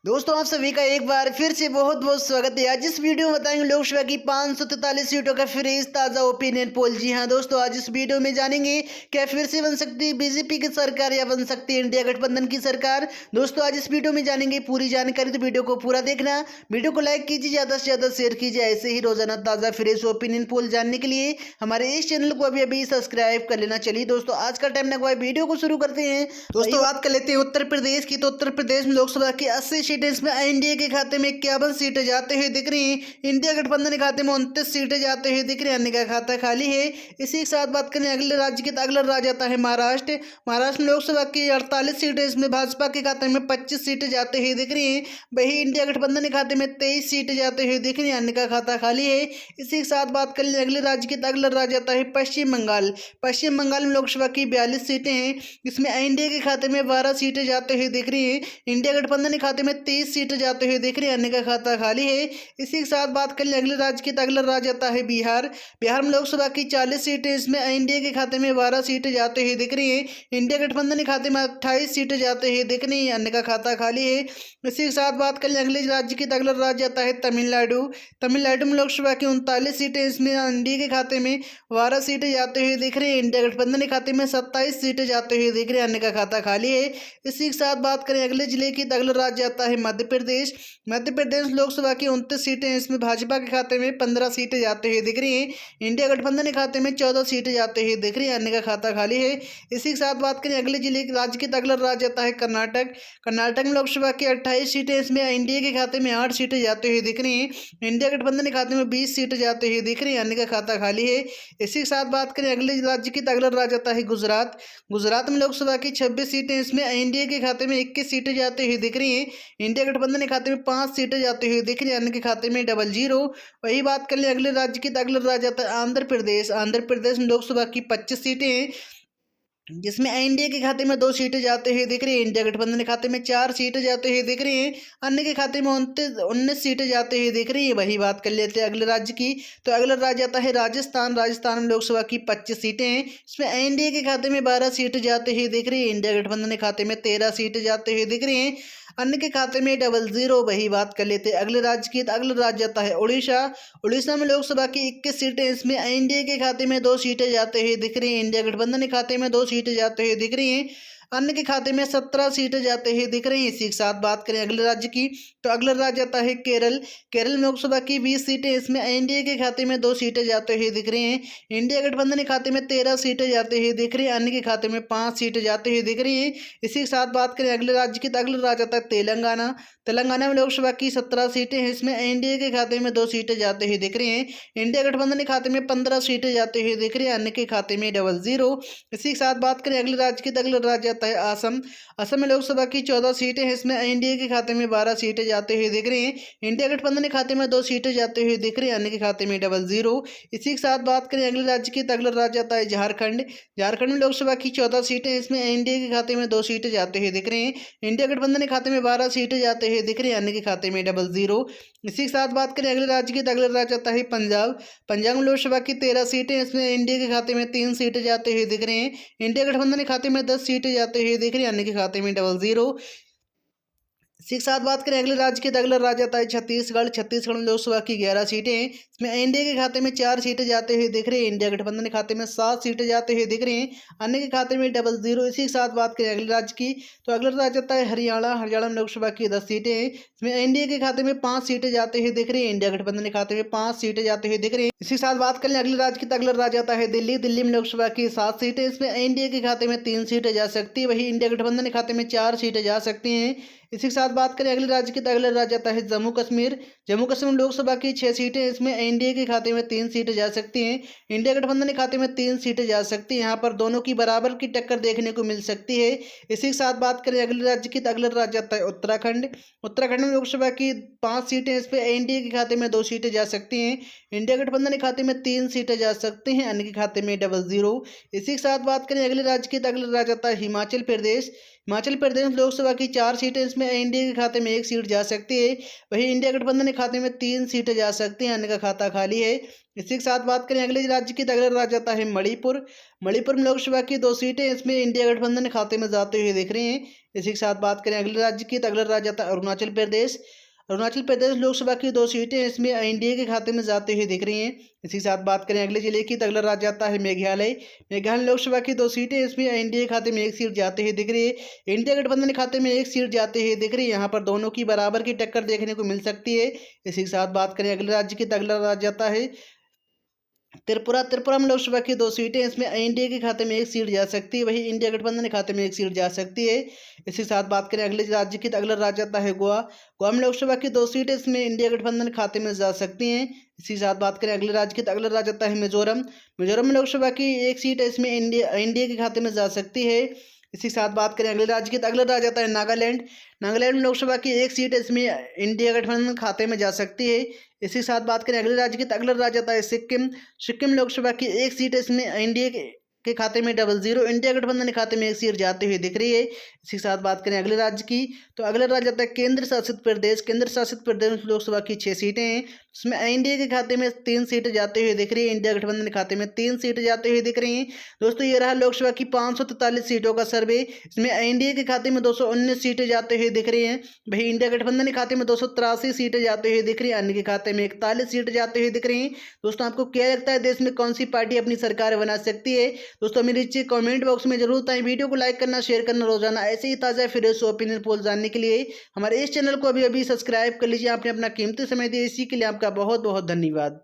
दोस्तों आप सभी का एक बार फिर से बहुत बहुत स्वागत है। आज इस वीडियो में बताएंगे लोकसभा की 543 सीटों का फ्रेश ताजा ओपिनियन पोल। जी हां दोस्तों, आज इस वीडियो में जानेंगे क्या फिर से बन सकती है बीजेपी की सरकार या बन सकती है इंडिया गठबंधन की सरकार। दोस्तों आज इस वीडियो में जानेंगे पूरी जानकारी, तो वीडियो को पूरा देखना। वीडियो को लाइक कीजिए, ज्यादा से ज्यादा शेयर कीजिए। ऐसे ही रोजाना ताजा फ्रेश ओपिनियन पोल जानने के लिए हमारे इस चैनल को अभी अभी सब्सक्राइब कर लेना। चलिए दोस्तों आज का टाइम लगवाए, वीडियो को शुरू करते हैं। दोस्तों बात कर लेते हैं उत्तर प्रदेश की। तो उत्तर प्रदेश में लोकसभा की 80 सीटें, इसमें एनडीए के खाते में 51 सीटें जाते हुए दिख रही हैं। इंडिया गठबंधन के खाते में 29 सीटें जाते हुए दिख रही हैं, अन्य का खाता खाली है। इसी के साथ बात करें अगले राज्य की, तो अगला राज्य आता है महाराष्ट्र। महाराष्ट्र में लोकसभा की 48 सीटें, इसमें भाजपा के खाते में 25 सीटें जाते हुए दिख रही हैं। वही इंडिया गठबंधन के खाते में 23 सीटें जाते हुए दिख रही हैं, अन्य का खाता खाली है। इसी के साथ बात कर लें अगले राज्य की, तो अगला राज्य आता है पश्चिम बंगाल। पश्चिम बंगाल में लोकसभा की 42 सीटें हैं, इसमें एनडीए के खाते में 12 सीटें जाते हुए दिख रही हैं। इंडिया गठबंधन के खाते में 30 सीटें जाते हुए दिख रही है, अन्य का खाता खाली है। इसी के साथ बात कर लें अगले राज्य की, तो अगला राज्य आता है बिहार। बिहार में लोकसभा की 40 सीटें, इसमें एनडीए के खाते में 12 सीटें जाते हुए दिख रही हैं। इंडिया गठबंधन के खाते में 28 सीटें जाते हुए दिख रही हैं, अन्य का खाता खाली है। इसी के साथ बात कर लें अगले राज्य की, तो अगला राज्य आता है तमिलनाडु। तमिलनाडु में लोकसभा की 39 सीटें, इसमें एनडीए के खाते में 12 सीटें जाते हुए दिख रही हैं। इंडिया गठबंधन के खाते में 27 सीटें जाते हुए दिख रही हैं, अन्य का खाता खाली है। इसी के साथ बात करें अगले जिले की, तो अगला राज्य आता है मध्य प्रदेश। मध्य प्रदेश लोकसभा की 29 सीटें, इसमें भाजपा के खाते में 15 सीटें जाते हुए दिख रही हैं। इंडिया गठबंधन के खाते में 14 सीटें जाते हुए दिख रही हैं, अन्य का खाता खाली है। इसी के साथ बात करें अगले जिले के राज्य की, तो अगला राज्य आता है कर्नाटक। कर्नाटक में लोकसभा की 28 सीटें, इसमें एनडीए के खाते में 8 सीटें जाते हुए दिख रही हैं। इंडिया गठबंधन के खाते में 20 सीटें जाते हुए दिख रही हैं, अन्य का खाता खाली है। इसी के साथ बात करें अगले राज्य की, तो अगला राज्य आता है गुजरात। गुजरात में लोकसभा की 26 सीटें, इसमें एनडीए के खाते में 21 सीटें जाते हुए दिख रही हैं। इंडिया गठबंधन के खाते में 5 सीटें जाते हुए दिख रही है, अन्य के खाते में 00। वही बात कर ले अगले राज्य की, तो अगला राज्य आता है आंध्र प्रदेश। आंध्र प्रदेश में लोकसभा की 25 सीटें हैं, जिसमें एनडीए के खाते में 2 सीटें जाते हुए दिख रही है। इंडिया गठबंधन के खाते में 4 सीटें जाते हुए दिख रही हैं, अन्य के खाते में 19 सीटें जाते हुए दिख रही है। वही बात कर लेते हैं अगले राज्य की, तो अगला राज्य आता है राजस्थान। राजस्थान में लोकसभा की 25 सीटें हैं, इसमें एनडीए के खाते में 12 सीटें जाते हुए दिख रही है। इंडिया गठबंधन के खाते में 13 सीटें जाते हुए दिख रही हैं, अन्य के खाते में 00। वही बात कर लेते हैं अगले राज्य की, तो अगला राज्य आता है उड़ीसा। उड़ीसा में लोकसभा की 21 सीटें, इसमें एनडीए के खाते में 2 सीटें जाते हुए दिख रही हैं। इंडिया गठबंधन के खाते में 2 सीटें जाते हुए दिख रही हैं, अन्य के खाते में 17 सीटें जाते हुए दिख रही हैं। इसी के साथ बात करें अगले राज्य की, तो अगला राज्य आता है केरल। केरल में लोकसभा की 20 सीटें, इसमें एनडीए के खाते में 2 सीटें जाते हुए दिख रही हैं। इंडिया गठबंधन के खाते में 13 सीटें जाते हुए दिख रही हैं, अन्य के खाते में 5 सीटें जाते हुए दिख रही हैं। इसी के साथ बात करें अगले राज्य की, तो अगला राज्य आता है तेलंगाना। तेलंगाना में लोकसभा की 17 सीटें हैं, इसमें एनडीए के खाते में 2 सीटें जाते हुए दिख रही हैं। इंडिया गठबंधन के खाते में 15 सीटें जाते हुए दिख रही हैं, अन्य के खाते में 00। इसी के साथ बात करें अगले राज्य की, तो अगला राज्य आता है असम। असम में लोकसभा की 14 सीटें हैं, इसमें एनडीए के खाते में 12 सीटें जाते हुए दिख रही हैं। इंडिया गठबंधन के खाते में 2 सीटें जाते हुए दिख रही हैं, अन्य के खाते में 00। इसी के साथ बात करें अगले राज्य की, तो अगला राज्य आता है झारखंड। झारखंड में लोकसभा की 14 सीटें, इसमें एनडीए के खाते में 2 सीटें जाते हुए दिख रही हैं। इंडिया गठबंधन के खाते में 12 सीटें जाते हुए दिख रही हैं, अन्य के खाते में 00। इसी के साथ बात करें अगले राज्य की, तो अगला राज्य आता है पंजाब। पंजाब में लोकसभा की 13 सीटें, इसमें एनडीए के खाते में 3 सीटें जाते हुए दिख रही हैं। इंडिया गठबंधन के खाते में 10 सीटें जाते हुए दिख रही हैं, अन्य के खाते में 00। इसी के साथ बात करें अगले राज्य की, तो अगला राज्य आता है छत्तीसगढ़। छत्तीसगढ़ में लोकसभा की 11 सीटें हैं, इसमें एनडीए के खाते में 4 सीटें जाते हुए दिख रही हैं। इंडिया गठबंधन के खाते में 7 सीटें जाते हुए दिख रही हैं, अन्य के खाते में 00। इसी के साथ बात करें अगले राज्य की, तो अगला राज्य आता है हरियाणा। हरियाणा में लोकसभा की 10 सीटें हैं, इसमें एनडीए के खाते में 5 सीटें जाते हुए दिख रही हैं। इंडिया गठबंधन के खाते में 5 सीटें जाते हुए दिख रही हैं। इसी के साथ बात करें अगले राज्य की, तो अगला राज्य आता है दिल्ली। दिल्ली में लोकसभा की 7 सीटें, इसमें एनडीए के खाते में 3 सीटें जा सकती है, वही इंडिया गठबंधन के खाते में 4 सीटें जा सकती हैं। इसी के साथ बात करें अगले राज्य की, तो अगला राज्य आता है जम्मू कश्मीर। जम्मू कश्मीर में लोकसभा की 6 सीटें, इसमें एनडीए के खाते में 3 सीटें जा सकती हैं। इंडिया गठबंधन के खाते में 3 सीटें जा सकती हैं। यहाँ पर दोनों की बराबर की टक्कर देखने को मिल सकती है। इसी के साथ बात करें अगले राज्य की, तो अगला राज्य आता है उत्तराखंड। उत्तराखंड में लोकसभा की 5 सीटें, इसमें एनडीए के खाते में 2 सीटें जा सकती हैं। इंडिया गठबंधन के खाते में 3 सीटें जा सकती हैं, अन्य के खाते में 00। इसी के साथ बात करें अगले राज्य की, तो अगला राज्य आता है हिमाचल प्रदेश। हिमाचल प्रदेश में लोकसभा की 4 सीटें, इसमें एनडीए के खाते में 1 सीट जा सकती है, वहीं इंडिया गठबंधन के खाते में 3 सीटें जा सकती हैं, अन्य का खाता खाली है। इसी के साथ बात करें अगले राज्य की, तो अगला राज्य आता है मणिपुर। मणिपुर में लोकसभा की 2 सीटें, इसमें इंडिया गठबंधन के खाते में जाते हुए दिख रही हैं। इसी के साथ बात करें अगले राज्य की, तो अगला राज्य आता है अरुणाचल प्रदेश। अरुणाचल प्रदेश लोकसभा की 2 सीटें इसमें एनडीए के खाते में जाती हुई दिख रही हैं। इसी के साथ बात करें अगले जिले की, तो अगला राज्य आता है मेघालय। मेघालय लोकसभा की 2 सीटें इसमें एनडीए खाते में 1 सीट जाती हुई दिख रही है। इंडिया गठबंधन के खाते में 1 सीट जाती हुई दिख रही है। यहाँ पर दोनों की बराबर की टक्कर देखने को मिल सकती है। इसी के साथ बात करें अगले राज्य की, तो अगला राज्य आता है त्रिपुरा। त्रिपुरा में लोकसभा की 2 सीटें इसमें एनडीए के खाते में 1 सीट जा सकती है, वहीं इंडिया गठबंधन के खाते में 1 सीट जा सकती है। इसी के साथ बात करें अगले राज्य की, तो अगला राज्य आता है गोवा। गोवा में लोकसभा की 2 सीटें इसमें इंडिया गठबंधन के खाते में जा सकती हैं। इसी के साथ बात करें अगले राज्य की, तो अगला राज्य आता है मिजोरम। मिजोरम में लोकसभा की 1 सीट इसमें इंडिया के खाते में जा सकती है। इसी के साथ बात करें अगले राज्य की, तो अगला राज्य आता है नागालैंड। नागालैंड में लोकसभा की 1 सीट इसमें इंडिया गठबंधन खाते में जा सकती है। इसी के साथ बात करें अगले राज्य की, तो अगला राज्य आता है सिक्किम। सिक्किम लोकसभा की 1 सीट इसमें इंडिया के खाते में 00, इंडिया गठबंधन के खाते में 1 सीट जाती हुई दिख रही है। इसी के साथ बात करें अगले राज्य की, तो अगला राज्य आता है केंद्र शासित प्रदेश। केंद्र शासित प्रदेश लोकसभा की 6 सीटें हैं, उसमें एनडीए के खाते में 3 सीटें जाती हुई दिख रही है, इंडिया गठबंधन के खाते में 3 सीटें जाती हुई दिख रही हैं। दोस्तों ये रहा लोकसभा की 543 सीटों का सर्वे। इसमें एनडीए के खाते में 219 सीटें जाती हुई दिख रही हैं, वहीं इंडिया गठबंधन के खाते में 283 सीटें जाती हुई दिख रही है, अन्य के खाते में 41 सीटें जाती हुई दिख रही हैं। दोस्तों आपको क्या लगता है देश में कौन सी पार्टी अपनी सरकार बना सकती है? दोस्तों मेरे नीचे कमेंट बॉक्स में जरूर बताएं। वीडियो को लाइक करना, शेयर करना, रोजाना ऐसे ही ताज़ा फ्रेश ओपिनियन पोल जानने के लिए हमारे इस चैनल को अभी सब्सक्राइब कर लीजिए। आपने अपना कीमती समय दिया, इसी के लिए आपका बहुत बहुत धन्यवाद।